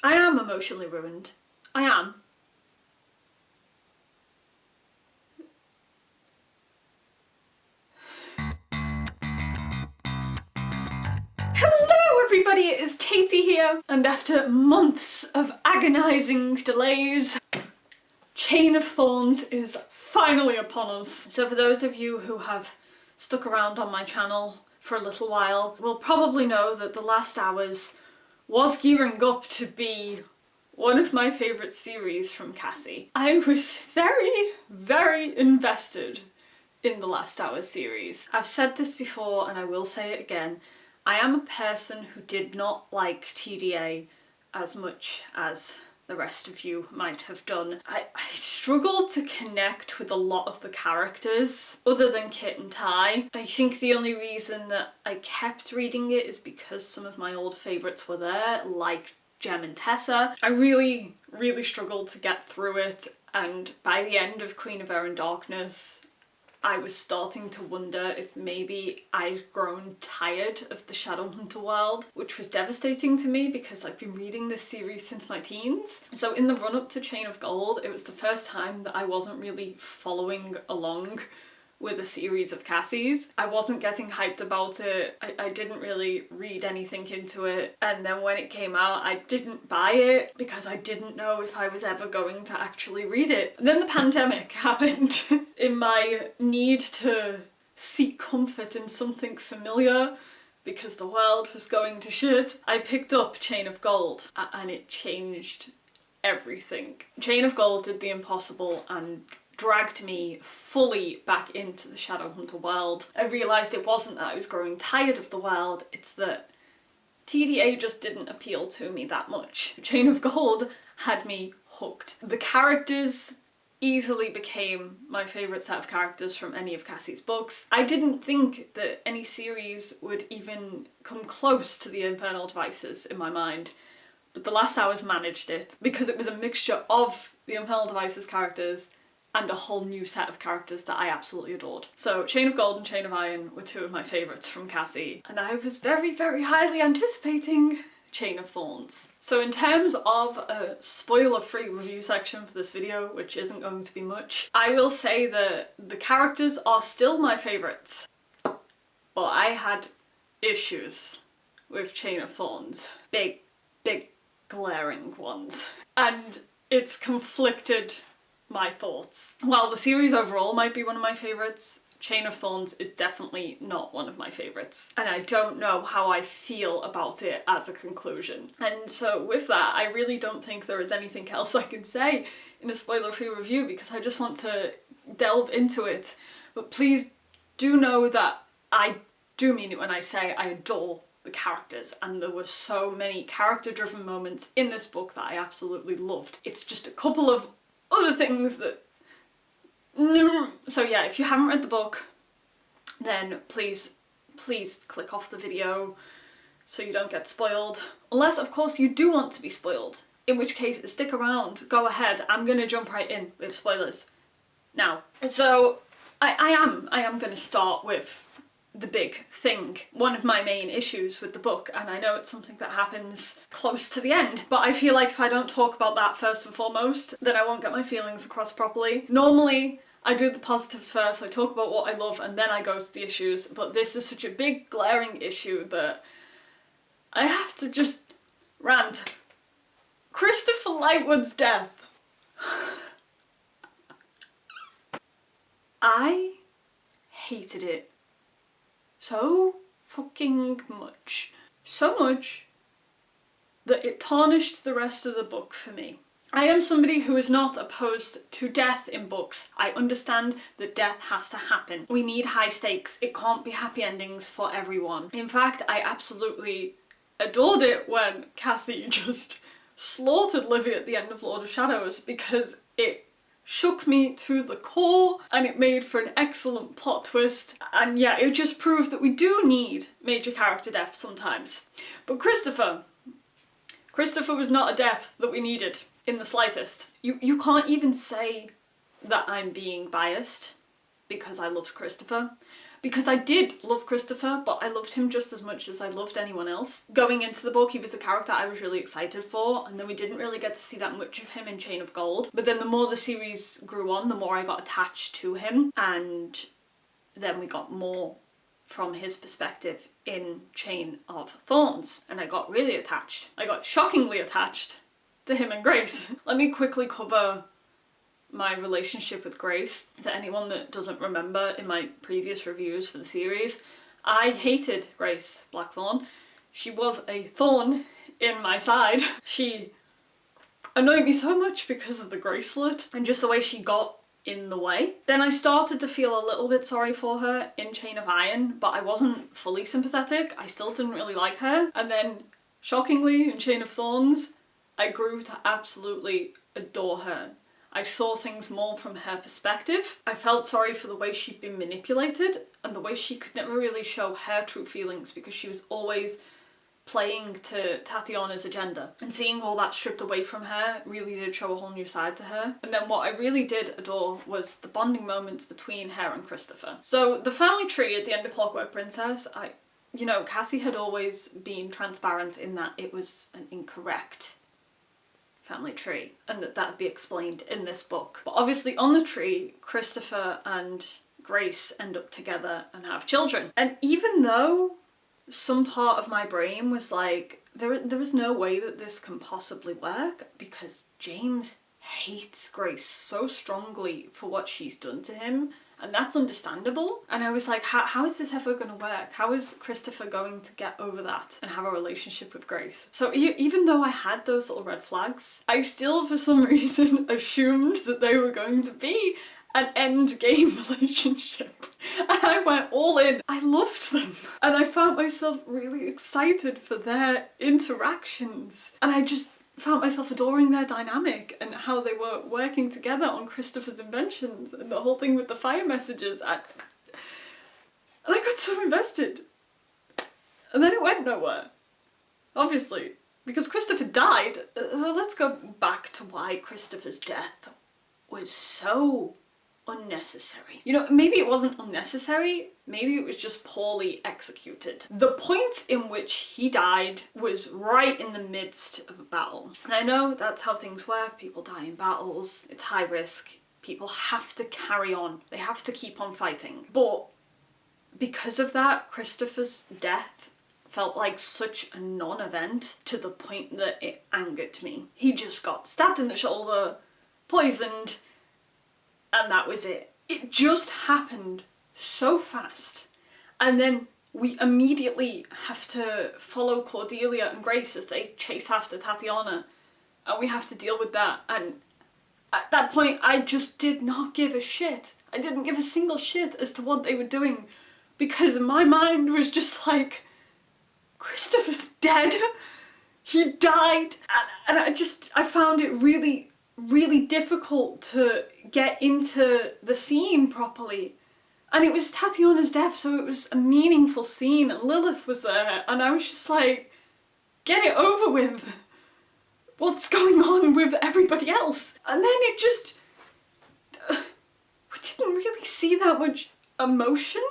I am emotionally ruined. I am. Hello everybody, it is Katie here, and after months of agonising delays, Chain of Thorns is finally upon us. So for those of you who have stuck around on my channel for a little while will probably know that The Last Hours was gearing up to be one of my favourite series from Cassie. I was very invested in the Last Hours series. I've said this before and I will say it again. I am a person who did not like TDA as much as the rest of you might have done. I struggled to connect with a lot of the characters other than Kit and Ty. I think the only reason that I kept reading it is because some of my old favourites were there, like Jem and Tessa. I really struggled to get through it, and by the end of Queen of Air and Darkness I was starting to wonder if maybe I'd grown tired of the Shadowhunter world, which was devastating to me because I've been reading this series since my teens. So in the run-up to Chain of Gold, it was the first time that I wasn't really following along with a series of Cassies. I wasn't getting hyped about it, I didn't really read anything into it, and then when it came out I didn't buy it because I didn't know if I was ever going to actually read it. And then the pandemic happened. In my need to seek comfort in something familiar because the world was going to shit, I picked up Chain of Gold and it changed everything. Chain of Gold did the impossible and dragged me fully back into the Shadowhunter world. I realised it wasn't that I was growing tired of the world, it's that TDA just didn't appeal to me that much. Chain of Gold had me hooked. The characters easily became my favourite set of characters from any of Cassie's books. I didn't think that any series would even come close to the Infernal Devices in my mind, but The Last Hours managed it because it was a mixture of the Infernal Devices characters and a whole new set of characters that I absolutely adored. So Chain of Gold and Chain of Iron were two of my favourites from Cassie, and I was very highly anticipating Chain of Thorns. So in terms of a spoiler-free review section for this video, which isn't going to be much, I will say that the characters are still my favourites, but I had issues with Chain of Thorns. Big glaring ones. And it's conflicted my thoughts. While the series overall might be one of my favourites, Chain of Thorns is definitely not one of my favourites, and I don't know how I feel about it as a conclusion. And so with that, I really don't think there is anything else I can say in a spoiler-free review because I just want to delve into it. But please do know that I do mean it when I say I adore the characters, and there were so many character-driven moments in this book that I absolutely loved. It's just a couple of other things that... So yeah, if you haven't read the book, then please click off the video so you don't get spoiled. Unless, of course, you do want to be spoiled, in which case stick around, go ahead. I'm gonna jump right in with spoilers now. So I am gonna start with the big thing. One of my main issues with the book, and I know it's something that happens close to the end, but I feel like if I don't talk about that first and foremost, then I won't get my feelings across properly. Normally, I do the positives first, I talk about what I love, and then I go to the issues, but this is such a big glaring issue that I have to just rant. Christopher Lightwood's death. I hated it so fucking much. So much that it tarnished the rest of the book for me. I am somebody who is not opposed to death in books. I understand that death has to happen. We need high stakes. It can't be happy endings for everyone. In fact, I absolutely adored it when Cassie just slaughtered Livy at the end of Lord of Shadows because it shook me to the core and it made for an excellent plot twist, and yeah, it just proved that we do need major character death sometimes. But Christopher was not a death that we needed in the slightest. You can't even say that I'm being biased because I loved Christopher, because I did love Christopher, but I loved him just as much as I loved anyone else. Going into the book, he was a character I was really excited for, and then we didn't really get to see that much of him in Chain of Gold. But then the more the series grew on, the more I got attached to him, and then we got more from his perspective in Chain of Thorns, and I got really attached. I got shockingly attached to him and Grace. Let me quickly cover my relationship with Grace. For anyone that doesn't remember, in my previous reviews for the series, I hated Grace Blackthorn. She was a thorn in my side. She annoyed me so much because of the bracelet and just the way she got in the way. Then I started to feel a little bit sorry for her in Chain of Iron, but I wasn't fully sympathetic. I still didn't really like her. And then, shockingly, in Chain of Thorns, I grew to absolutely adore her. I saw things more from her perspective. I felt sorry for the way she'd been manipulated and the way she could never really show her true feelings because she was always playing to Tatiana's agenda. And seeing all that stripped away from her really did show a whole new side to her. And then what I really did adore was the bonding moments between her and Christopher. So the family tree at the end of Clockwork Princess, you know, Cassie had always been transparent in that it was an incorrect family tree and that would be explained in this book. But obviously on the tree, Christopher and Grace end up together and have children. And even though some part of my brain was like, there is no way that this can possibly work because James hates Grace so strongly for what she's done to him, and that's understandable. And I was like, how is this ever going to work? How is Christopher going to get over that and have a relationship with Grace? So even though I had those little red flags, I still for some reason assumed that they were going to be an end game relationship. And I went all in. I loved them. And I found myself really excited for their interactions. And I just found myself adoring their dynamic and how they were working together on Christopher's inventions and the whole thing with the fire messages. And I got so invested. And then it went nowhere. Obviously. Because Christopher died. Let's go back to why Christopher's death was so unnecessary. You know, maybe it wasn't unnecessary, maybe it was just poorly executed. The point in which he died was right in the midst of a battle. And I know that's how things work, people die in battles, it's high risk, people have to carry on, they have to keep on fighting. But because of that, Christopher's death felt like such a non-event to the point that it angered me. He just got stabbed in the shoulder, poisoned, and that was it. It just happened so fast. And then we immediately have to follow Cordelia and Grace as they chase after Tatiana. And we have to deal with that. And at that point, I just did not give a shit. I didn't give a single shit as to what they were doing. Because my mind was just like, Christopher's dead. He died. And I found it really, really difficult to get into the scene properly. And it was Tatiana's death, so it was a meaningful scene, and Lilith was there, and I was just like, get it over with. What's going on with everybody else? And then it just, we didn't really see that much emotion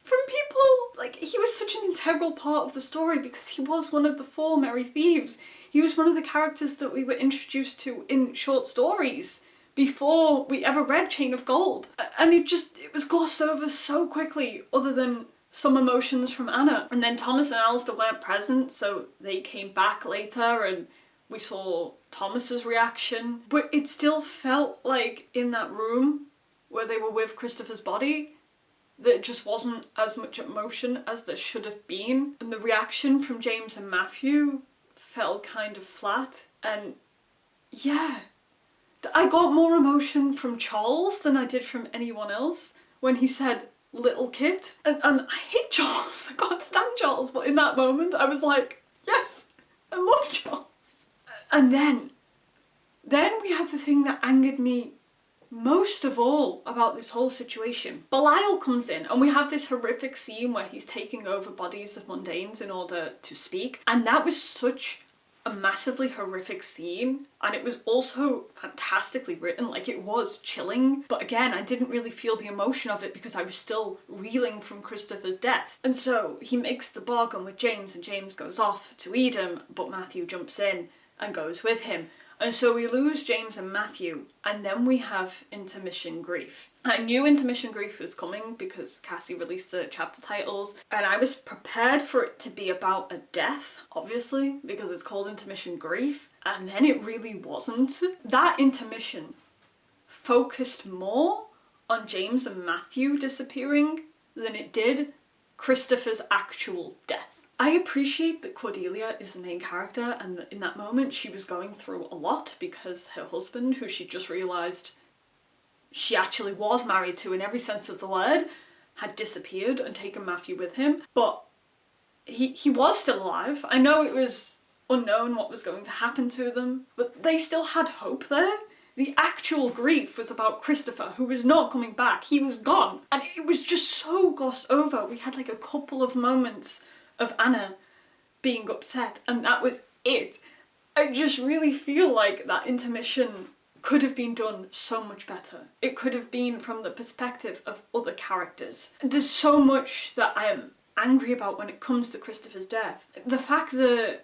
from people. Like, he was such an integral part of the story because he was one of the 4 Merry Thieves. He was one of the characters that we were introduced to in short stories before we ever read Chain of Gold. And it was glossed over so quickly, other than some emotions from Anna. And then Thomas and Alistair weren't present, so they came back later and we saw Thomas's reaction. But it still felt like in that room where they were with Christopher's body, there just wasn't as much emotion as there should have been. And the reaction from James and Matthew felt kind of flat. And yeah, I got more emotion from Charles than I did from anyone else when he said little kid. And I hate Charles, I can't stand Charles, but in that moment I was like, yes, I love Charles. And then we have the thing that angered me most of all about this whole situation. Belial comes in and we have this horrific scene where he's taking over bodies of mundanes in order to speak, and that was such a massively horrific scene, and it was also fantastically written, like it was chilling, but again, I didn't really feel the emotion of it because I was still reeling from Christopher's death. And so he makes the bargain with James, and James goes off to Eden, but Matthew jumps in and goes with him. And so we lose James and Matthew, and then we have intermission grief. I knew intermission grief was coming because Cassie released the chapter titles, and I was prepared for it to be about a death, obviously, because it's called intermission grief, and then it really wasn't. That intermission focused more on James and Matthew disappearing than it did Christopher's actual death. I appreciate that Cordelia is the main character, and that in that moment she was going through a lot because her husband, who she just realised she actually was married to in every sense of the word, had disappeared and taken Matthew with him. But he was still alive. I know it was unknown what was going to happen to them, but they still had hope there. The actual grief was about Christopher, who was not coming back. He was gone. And it was just so glossed over. We had like a couple of moments of Anna being upset, and that was it. I just really feel like that intermission could have been done so much better. It could have been from the perspective of other characters. There's so much that I am angry about when it comes to Christopher's death. The fact that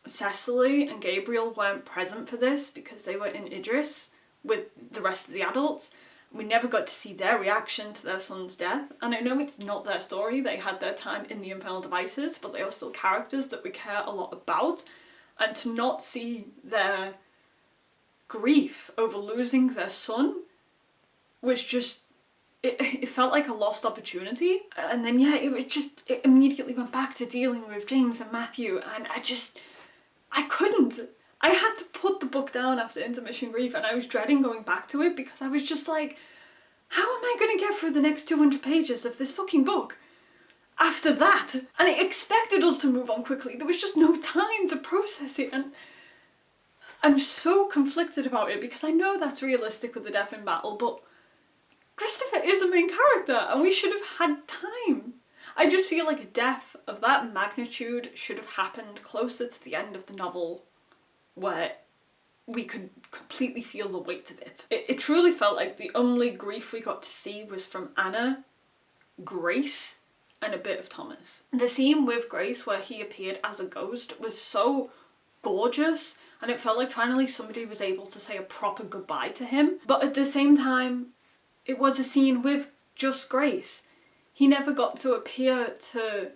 Cecily and Gabriel weren't present for this because they were in Idris with the rest of the adults. We never got to see their reaction to their son's death. And I know it's not their story, they had their time in the Infernal Devices, but they are still characters that we care a lot about. And to not see their grief over losing their son was just, it felt like a lost opportunity. And then yeah, it immediately went back to dealing with James and Matthew, and I couldn't. I had to put the book down after intermission grief, and I was dreading going back to it because I was just like, how am I going to get through the next 200 pages of this fucking book after that? And it expected us to move on quickly. There was just no time to process it, and I'm so conflicted about it because I know that's realistic with the death in battle, but Christopher is a main character and we should have had time. I just feel like a death of that magnitude should have happened closer to the end of the novel, where we could completely feel the weight of it. It truly felt like the only grief we got to see was from Anna, Grace, and a bit of Thomas. The scene with Grace where he appeared as a ghost was so gorgeous, and it felt like finally somebody was able to say a proper goodbye to him. But at the same time, it was a scene with just Grace. He never got to appear to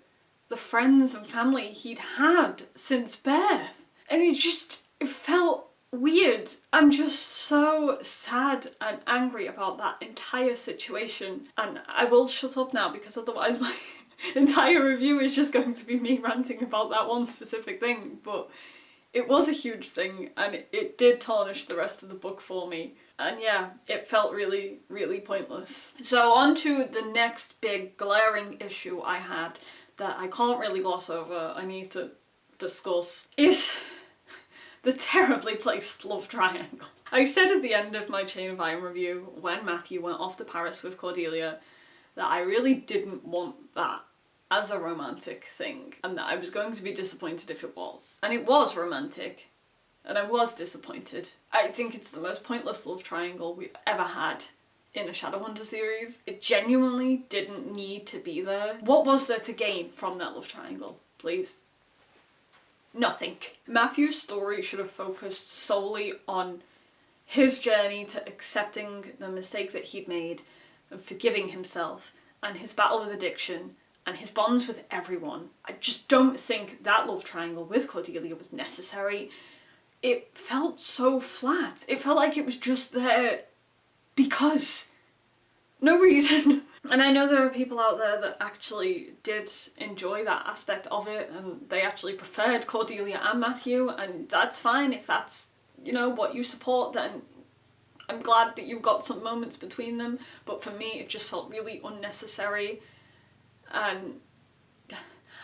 the friends and family he'd had since birth. And it felt weird. I'm just so sad and angry about that entire situation. And I will shut up now because otherwise my entire review is just going to be me ranting about that one specific thing. But it was a huge thing, and it did tarnish the rest of the book for me. And yeah, it felt really, really pointless. So on to the next big glaring issue I had that I can't really gloss over, I need to discuss, is the terribly placed love triangle. I said at the end of my Chain of Iron review, when Matthew went off to Paris with Cordelia, that I really didn't want that as a romantic thing, and that I was going to be disappointed if it was. And it was romantic, and I was disappointed. I think it's the most pointless love triangle we've ever had in a Shadowhunter series. It genuinely didn't need to be there. What was there to gain from that love triangle, please? Nothing. Matthew's story should have focused solely on his journey to accepting the mistake that he'd made and forgiving himself, and his battle with addiction, and his bonds with everyone. I just don't think that love triangle with Cordelia was necessary. It felt so flat. It felt like it was just there because. No reason. And I know there are people out there that actually did enjoy that aspect of it, and they actually preferred Cordelia and Matthew, and that's fine if that's, you know, what you support, then I'm glad that you got some moments between them, but for me it just felt really unnecessary. And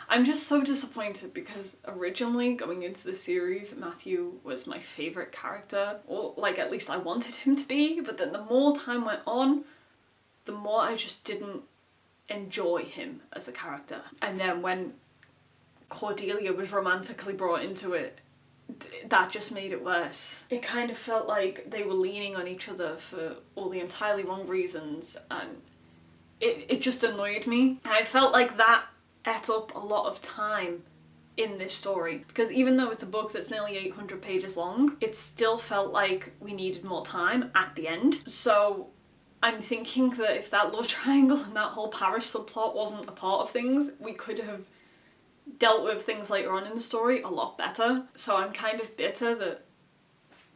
I'm just so disappointed because originally going into the series, Matthew was my favourite character, or like at least I wanted him to be, but then the more time went on, the more I just didn't enjoy him as a character. And then when Cordelia was romantically brought into it, that just made it worse. It kind of felt like they were leaning on each other for all the entirely wrong reasons, and it just annoyed me. And I felt like that ate up a lot of time in this story, because even though it's a book that's nearly 800 pages long, it still felt like we needed more time at the end. So I'm thinking that if that love triangle and that whole Paris subplot wasn't a part of things, we could have dealt with things later on in the story a lot better. So I'm kind of bitter that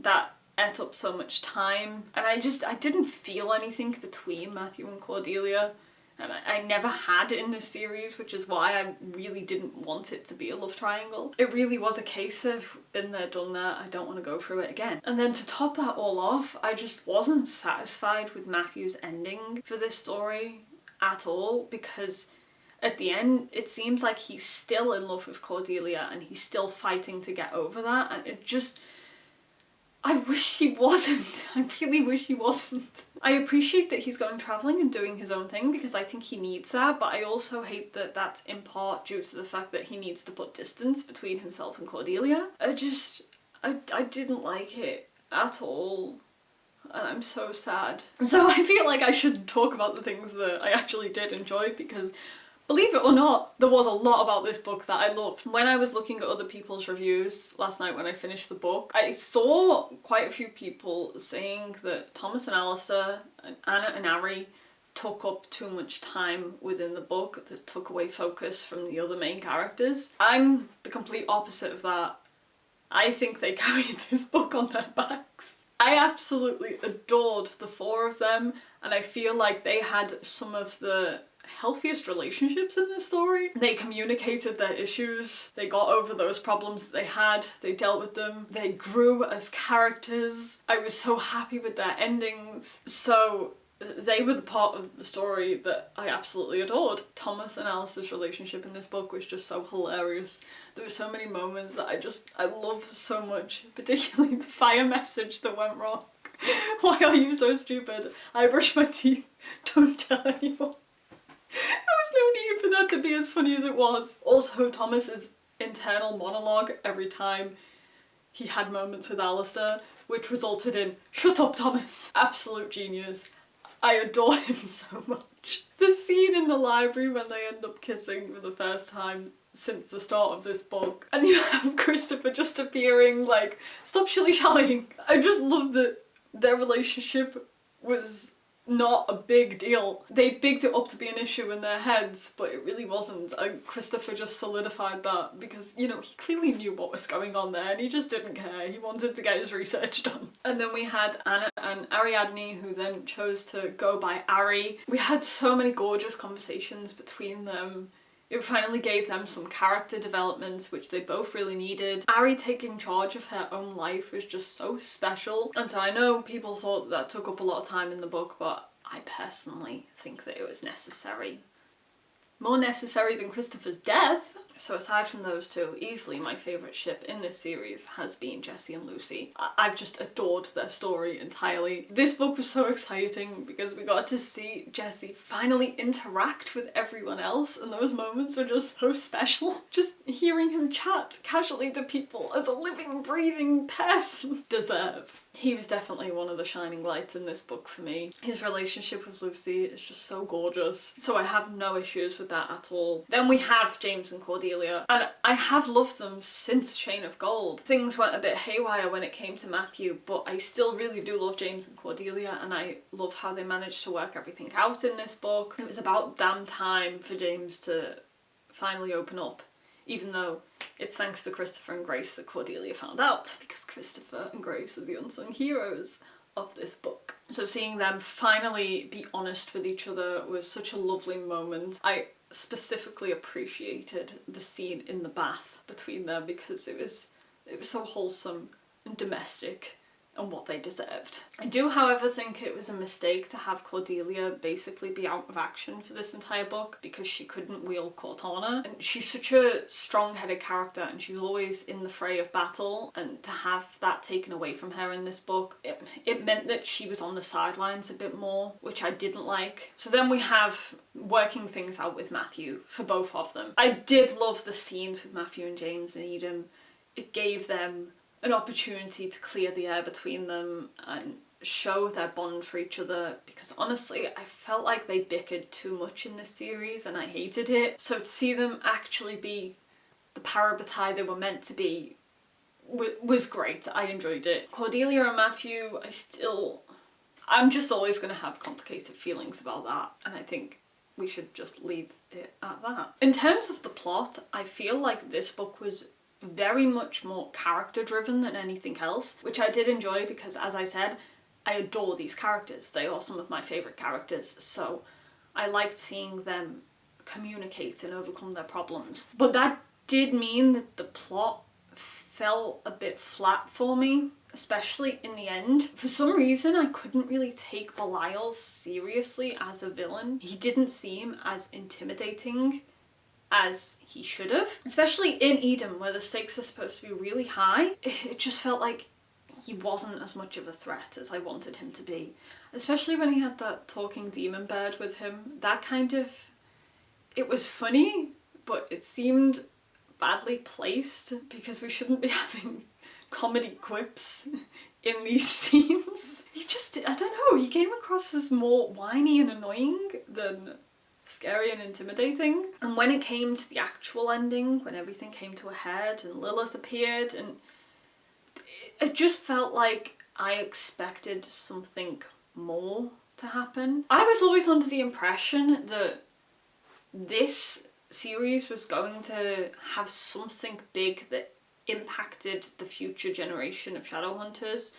that ate up so much time, and I didn't feel anything between Matthew and Cordelia. And I never had in this series, which is why I really didn't want it to be a love triangle. It really was a case of been there, done that, I don't want to go through it again. And then to top that all off, I just wasn't satisfied with Matthew's ending for this story at all, because at the end it seems like he's still in love with Cordelia and he's still fighting to get over that, and it just... I wish he wasn't. I really wish he wasn't. I appreciate that he's going travelling and doing his own thing, because I think he needs that, but I also hate that that's in part due to the fact that he needs to put distance between himself and Cordelia. I didn't like it at all, and I'm so sad. So I feel like I should talk about the things that I actually did enjoy, because believe it or not, there was a lot about this book that I loved. When I was looking at other people's reviews last night when I finished the book, I saw quite a few people saying that Thomas and Alistair and Anna and Ari took up too much time within the book, that took away focus from the other main characters. I'm the complete opposite of that. I think they carried this book on their backs. I absolutely adored the four of them, and I feel like they had some of the healthiest relationships in this story. They communicated their issues, they got over those problems that they had, they dealt with them, they grew as characters. I was so happy with their endings. So they were the part of the story that I absolutely adored. Thomas and Alice's relationship in this book was just so hilarious. There were so many moments that I love so much, particularly the fire message that went wrong. Why are you so stupid? I brush my teeth, don't tell anyone. There was no need for that to be as funny as it was. Also, Thomas's internal monologue every time he had moments with Alistair, which resulted in, "Shut up, Thomas!" Absolute genius. I adore him so much. The scene in the library when they end up kissing for the first time since the start of this book, and you have Christopher just appearing like, "Stop shilly-shallying." I just love that their relationship was not a big deal. They bigged it up to be an issue in their heads, but it really wasn't. Christopher just solidified that, because, you know, he clearly knew what was going on there and he just didn't care. He wanted to get his research done. And then we had Anna and Ariadne, who then chose to go by Ari. We had so many gorgeous conversations between them. It finally gave them some character developments, which they both really needed. Ari taking charge of her own life was just so special. And so I know people thought that took up a lot of time in the book, but I personally think that it was necessary. More necessary than Christopher's death. So aside from those two, easily my favourite ship in this series has been Jessie and Lucy. I've just adored their story entirely. This book was so exciting because we got to see Jessie finally interact with everyone else, and those moments were just so special. Just hearing him chat casually to people as a living, breathing person deserve. He was definitely one of the shining lights in this book for me. His relationship with Lucy is just so gorgeous, so I have no issues with that at all. Then we have James and Cordelia, and I have loved them since Chain of Gold. Things went a bit haywire when it came to Matthew, but I still really do love James and Cordelia, and I love how they managed to work everything out in this book. It was about damn time for James to finally open up, even though it's thanks to Christopher and Grace that Cordelia found out, because Christopher and Grace are the unsung heroes of this book. So seeing them finally be honest with each other was such a lovely moment. I specifically appreciated the scene in the bath between them, because it was so wholesome and domestic and what they deserved. I do, however, think it was a mistake to have Cordelia basically be out of action for this entire book, because she couldn't wield Cortana, and she's such a strong-headed character and she's always in the fray of battle, and to have that taken away from her in this book, it meant that she was on the sidelines a bit more, which I didn't like. So then we have working things out with Matthew for both of them. I did love the scenes with Matthew and James and Eden. It gave them an opportunity to clear the air between them and show their bond for each other, because honestly I felt like they bickered too much in this series and I hated it. So to see them actually be the parabatai they were meant to be was great. I enjoyed it. Cordelia and Matthew, I'm just always going to have complicated feelings about that, and I think we should just leave it at that. In terms of the plot, I feel like this book was very much more character driven than anything else, which I did enjoy because, as I said, I adore these characters. They are some of my favourite characters, so I liked seeing them communicate and overcome their problems. But that did mean that the plot fell a bit flat for me, especially in the end. For some reason, I couldn't really take Belial seriously as a villain. He didn't seem as intimidating as he should have. Especially in Eden, where the stakes were supposed to be really high, it just felt like he wasn't as much of a threat as I wanted him to be. Especially when he had that talking demon bird with him. That kind of... it was funny, but it seemed badly placed because we shouldn't be having comedy quips in these scenes. I don't know, he came across as more whiny and annoying than scary and intimidating. And when it came to the actual ending, when everything came to a head and Lilith appeared, and it just felt like I expected something more to happen. I was always under the impression that this series was going to have something big that impacted the future generation of Shadowhunters,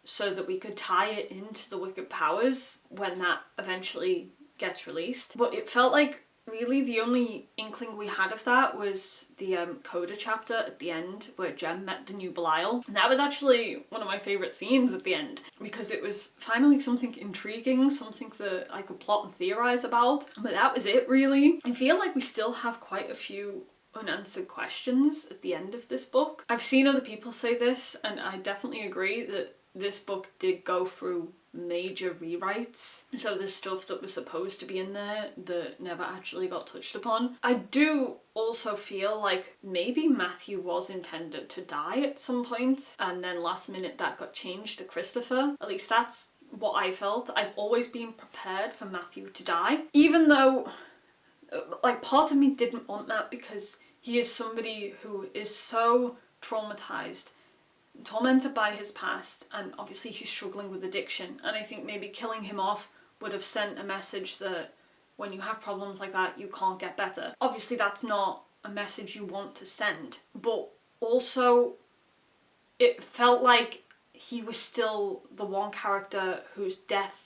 so that we could tie it into the Wicked Powers when that eventually gets released. But it felt like really the only inkling we had of that was the Coda chapter at the end where Jem met the new Belial. And that was actually one of my favourite scenes at the end, because it was finally something intriguing, something that I could plot and theorise about. But that was it really. I feel like we still have quite a few unanswered questions at the end of this book. I've seen other people say this, and I definitely agree that this book did go through major rewrites. So there's stuff that was supposed to be in there that never actually got touched upon. I do also feel like maybe Matthew was intended to die at some point, and then last minute that got changed to Christopher. At least that's what I felt. I've always been prepared for Matthew to die, even though like part of me didn't want that, because he is somebody who is so traumatized, tormented by his past, and obviously he's struggling with addiction, and I think maybe killing him off would have sent a message that when you have problems like that you can't get better. Obviously that's not a message you want to send, but also it felt like he was still the one character whose death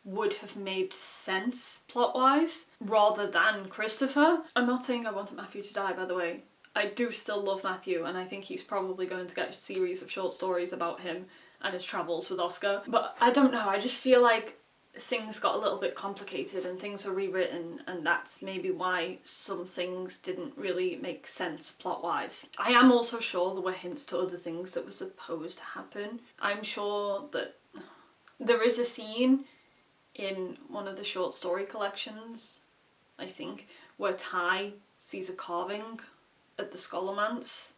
would have made sense plot-wise rather than Christopher. I'm not saying I wanted Matthew to die, by the way. I do still love Matthew, and I think he's probably going to get a series of short stories about him and his travels with Oscar. But I don't know, I just feel like things got a little bit complicated and things were rewritten, and that's maybe why some things didn't really make sense plot-wise. I am also sure there were hints to other things that were supposed to happen. I'm sure that there is a scene in one of the short story collections, I think, where Ty sees a carving at the Scholomance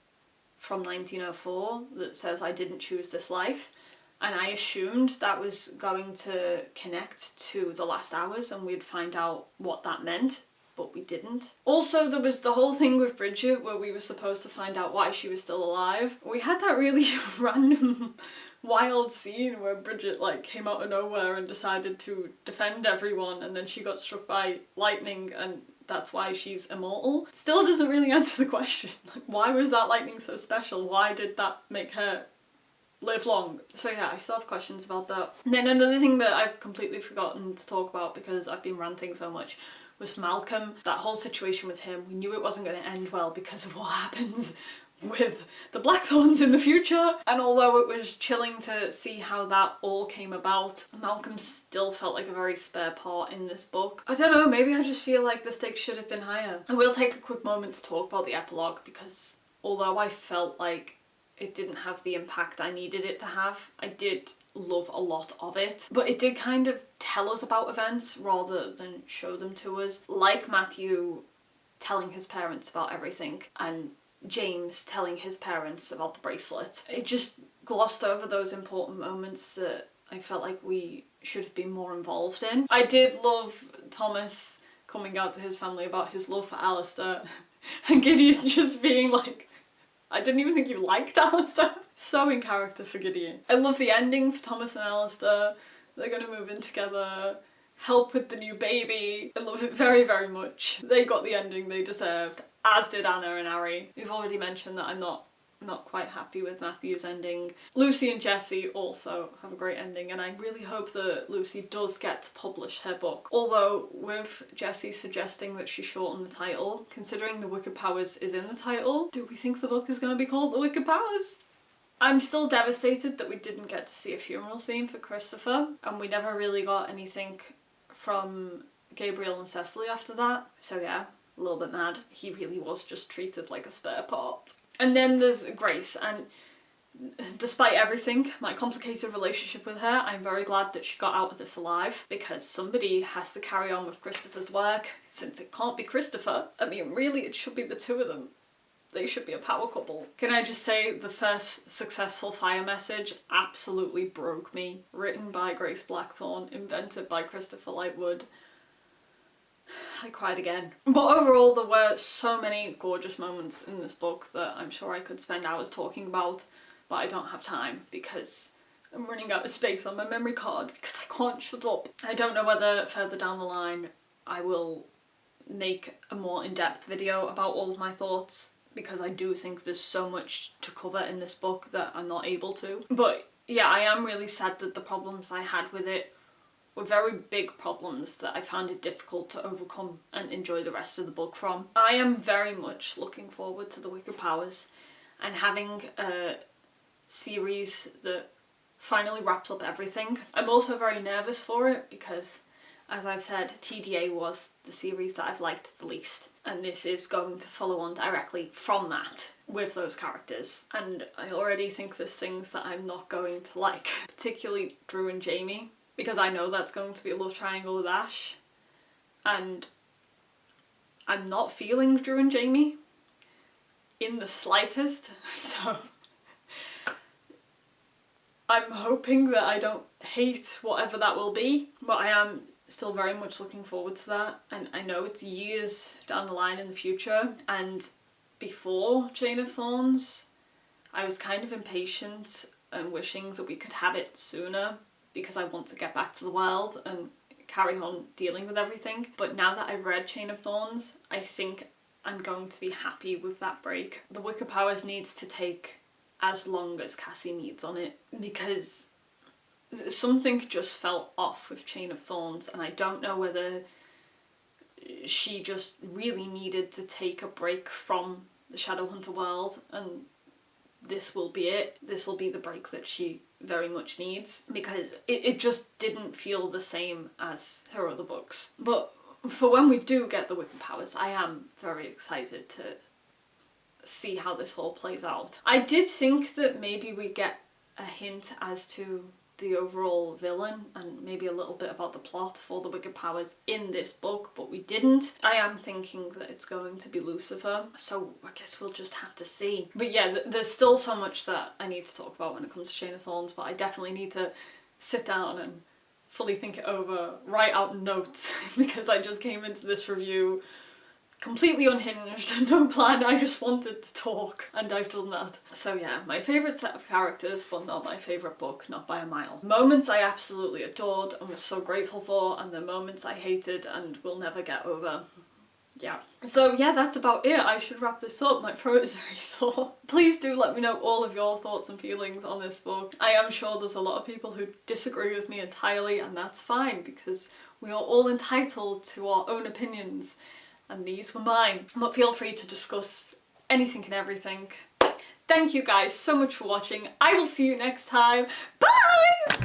from 1904 that says, "I didn't choose this life," and I assumed that was going to connect to The Last Hours and we'd find out what that meant, but we didn't. Also, there was the whole thing with Bridget where we were supposed to find out why she was still alive. We had that really random wild scene where Bridget like came out of nowhere and decided to defend everyone, and then she got struck by lightning and that's why she's immortal. It still doesn't really answer the question. Like, why was that lightning so special? Why did that make her live long? So yeah, I still have questions about that. And then another thing that I've completely forgotten to talk about because I've been ranting so much was Malcolm. That whole situation with him, we knew it wasn't going to end well because of what happens with the Blackthorns in the future. And although it was chilling to see how that all came about, Malcolm still felt like a very spare part in this book. I don't know, maybe I just feel like the stakes should have been higher. I will take a quick moment to talk about the epilogue, because although I felt like it didn't have the impact I needed it to have, I did love a lot of it. But it did kind of tell us about events rather than show them to us. Like Matthew telling his parents about everything and James telling his parents about the bracelet. It just glossed over those important moments that I felt like we should have been more involved in. I did love Thomas coming out to his family about his love for Alistair and Gideon just being like, I didn't even think you liked Alistair. So in character for Gideon. I love the ending for Thomas and Alistair. They're gonna move in together, help with the new baby. I love it very, very much. They got the ending they deserved, as did Anna and Harry. We've already mentioned that I'm not quite happy with Matthew's ending. Lucy and Jessie also have a great ending, and I really hope that Lucy does get to publish her book. Although with Jessie suggesting that she shorten the title, considering The Wicked Powers is in the title, do we think the book is going to be called The Wicked Powers? I'm still devastated that we didn't get to see a funeral scene for Christopher, and we never really got anything from Gabriel and Cecily after that. So yeah, a little bit mad. He really was just treated like a spare part. And then there's Grace, and despite everything, my complicated relationship with her, I'm very glad that she got out of this alive, because somebody has to carry on with Christopher's work, since it can't be Christopher. I mean, really, it should be the two of them. They should be a power couple. Can I just say, the first successful fire message absolutely broke me. Written by Grace Blackthorne, invented by Christopher Lightwood. I cried again. But overall, there were so many gorgeous moments in this book that I'm sure I could spend hours talking about, but I don't have time because I'm running out of space on my memory card because I can't shut up. I don't know whether further down the line I will make a more in-depth video about all of my thoughts, because I do think there's so much to cover in this book that I'm not able to. But yeah, I am really sad that the problems I had with it were very big problems that I found it difficult to overcome and enjoy the rest of the book from. I am very much looking forward to The Wicked Powers and having a series that finally wraps up everything. I'm also very nervous for it because, as I've said, TDA was the series that I've liked the least, and this is going to follow on directly from that with those characters. And I already think there's things that I'm not going to like, particularly Drew and Jamie, because I know that's going to be a love triangle with Ash, and I'm not feeling Drew and Jamie in the slightest, so I'm hoping that I don't hate whatever that will be, but I am still very much looking forward to that. And I know it's years down the line in the future, and before Chain of Thorns I was kind of impatient and wishing that we could have it sooner, because I want to get back to the world and carry on dealing with everything. But now that I've read Chain of Thorns, I think I'm going to be happy with that break. The Wicked Powers needs to take as long as Cassie needs on it, because something just felt off with Chain of Thorns, and I don't know whether she just really needed to take a break from the Shadowhunter world, and this will be it. This will be the break that she very much needs, because it just didn't feel the same as her other books. But for when we do get the Wicked Powers, I am very excited to see how this all plays out. I did think that maybe we get a hint as to the overall villain and maybe a little bit about the plot for the Wicked Powers in this book, but we didn't. I am thinking that it's going to be Lucifer, so I guess we'll just have to see. But yeah, there's still so much that I need to talk about when it comes to Chain of Thorns, but I definitely need to sit down and fully think it over, write out notes, because I just came into this review completely unhinged, no plan, I just wanted to talk, and I've done that. So yeah, my favourite set of characters, but not my favourite book, not by a mile. Moments I absolutely adored and was so grateful for, and the moments I hated and will never get over. Yeah. So yeah, that's about it. I should wrap this up. My throat is very sore. Please do let me know all of your thoughts and feelings on this book. I am sure there's a lot of people who disagree with me entirely, and that's fine, because we are all entitled to our own opinions, and these were mine. But feel free to discuss anything and everything. Thank you guys so much for watching. I will see you next time. Bye!